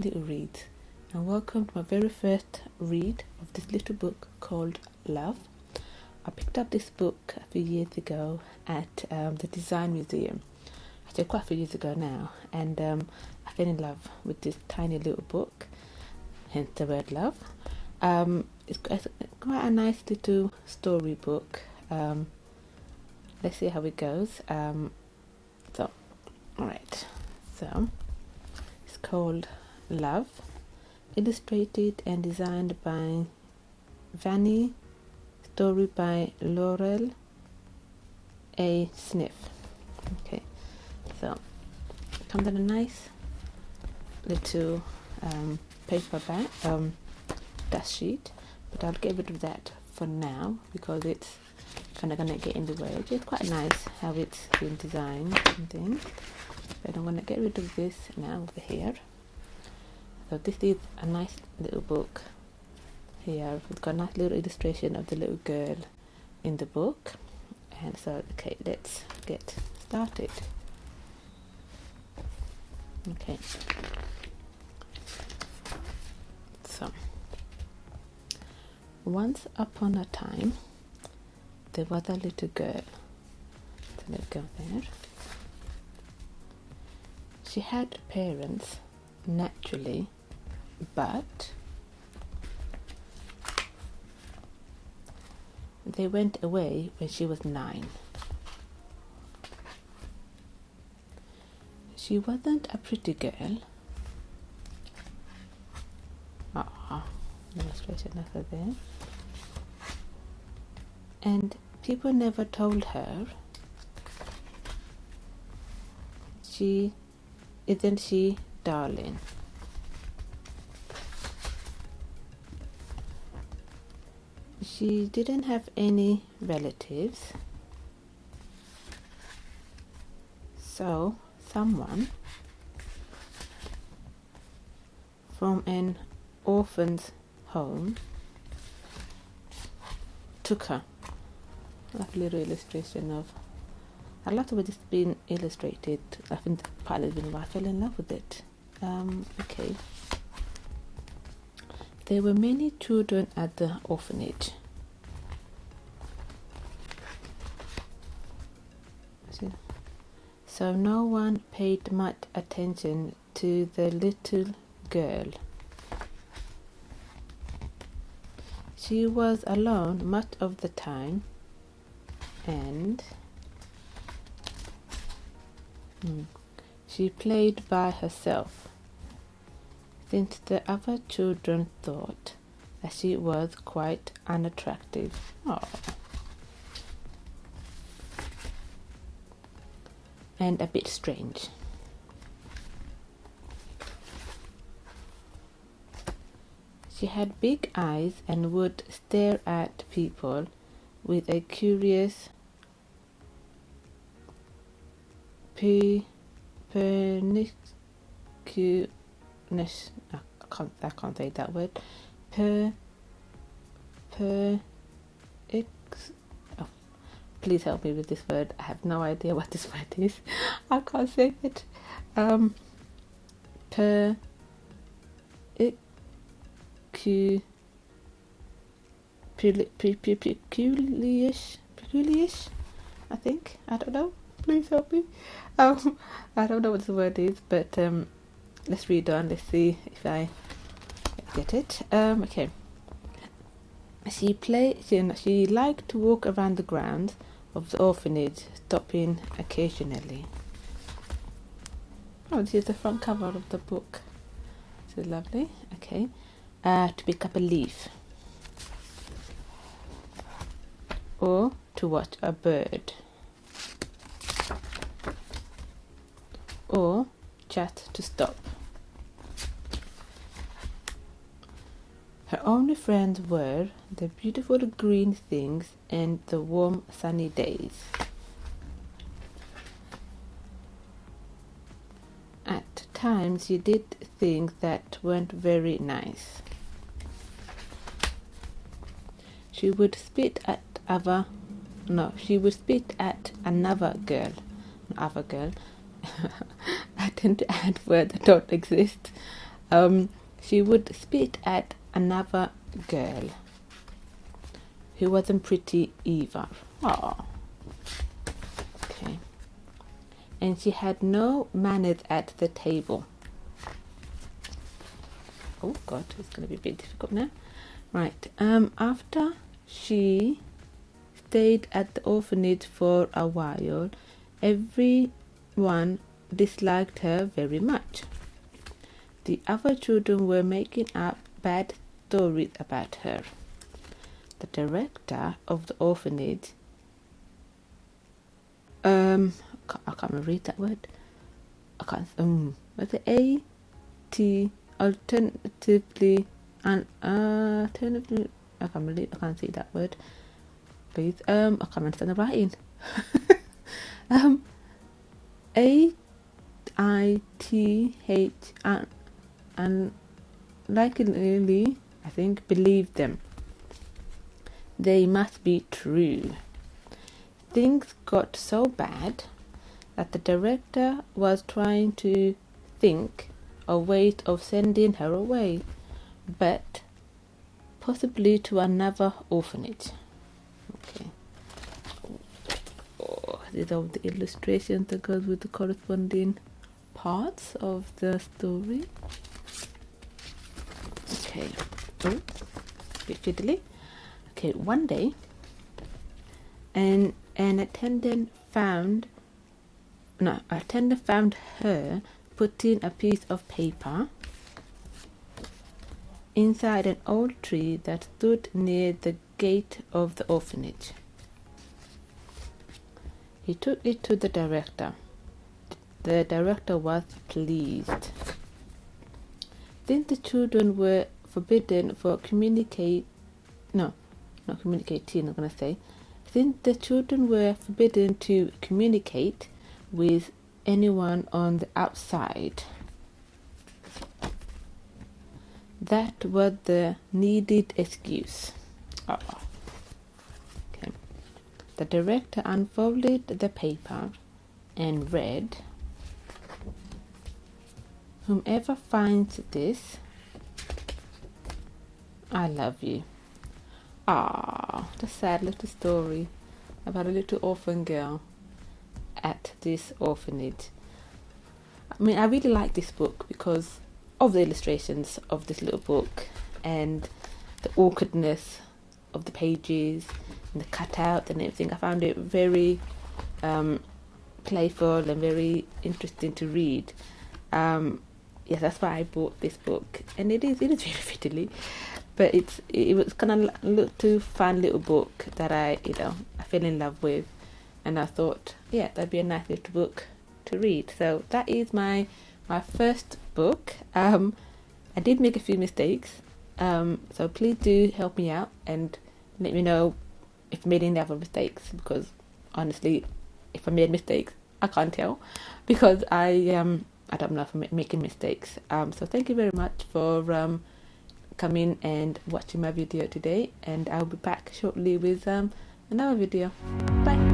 little reads, and welcome to my very first read of this little book called Love. I picked up this book a few years ago at the Design Museum, actually quite a few years ago now, and I fell in love with this tiny little book, hence the word love. It's quite a nice little story book. Let's see how it goes. Alright, so it's called Love, illustrated and designed by Vanni, story by Lowell A Siff. Okay, so it comes in a nice little paperback dust sheet, but I'll get rid of that for now because it's kind of gonna get in the way. It's quite nice how it's been designed and things, but I'm gonna get rid of this now over here. So this is a nice little book here. It's got a nice little illustration of the little girl in the book, and so okay, let's get started. Okay, so once upon a time there was a little girl. The little girl there. She had parents naturally, but they went away when she was 9. She wasn't a pretty girl. Illustration of her there. And people never told her isn't she darling? She didn't have any relatives, so someone from an orphan's home took her. Like a little illustration of a lot of it has been illustrated. I think partly been why I fell in love with it. Okay. There were many children at the orphanage. So no one paid much attention to the little girl. She was alone much of the time, and she played by herself, since the other children thought that she was quite unattractive. And a bit strange. She had big eyes and would stare at people with a curious I can't say that word. Please help me with this word. I have no idea what this word is. I can't say it. Peculiarish, I think. I don't know. Please help me. I don't know what the word is, but let's read on. Let's see if I get it. Okay. She liked to walk around the grounds of the orphanage, stopping occasionally. Oh, this is the front cover of the book. This is lovely. Okay. To pick up a leaf, or to watch a bird, or chat to stop. Her only friends were the beautiful green things and the warm sunny days. At times she did things that weren't very nice. She would spit at another girl. I tend to add words that don't exist. she would spit at another girl who wasn't pretty either. Aww. Okay. And she had no manners at the table. Oh God, it's going to be a bit difficult now. Right. After she stayed at the orphanage for a while, everyone disliked her very much. The other children were making up bad stories about her. The director of the orphanage, I can't read that word. I can't. What's it? A-T alternatively and alternatively. I can't see that word. Please. I can't understand the writing. A-I-T-H and likely, I think, believe them. They must be true. Things got so bad that the director was trying to think of ways of sending her away, but possibly to another orphanage. Okay. These are the illustrations that goes with the corresponding parts of the story. Okay. Oh, a bit fiddly. Okay, one day, an attendant found her putting a piece of paper inside an old tree that stood near the gate of the orphanage. He took it to the director. The director was pleased. Since the children were forbidden for Since the children were forbidden to communicate with anyone on the outside, that was the needed excuse. Okay. The director unfolded the paper and read, "Whomever finds this, I love you." The sad little story about a little orphan girl at this orphanage. I mean, I really like this book because of the illustrations of this little book and the awkwardness of the pages and the cutout and everything. I found it very playful and very interesting to read. Yes, that's why I bought this book, and it is very fiddly, but it was kind of little fun little book that I fell in love with, and I thought, yeah, that'd be a nice little book to read. So that is my first book. I did make a few mistakes, so please do help me out and let me know if I made any other mistakes, because honestly, if I made mistakes, I can't tell, because I don't know if I'm making mistakes. So thank you very much for coming and watching my video today, and I'll be back shortly with another video. Bye.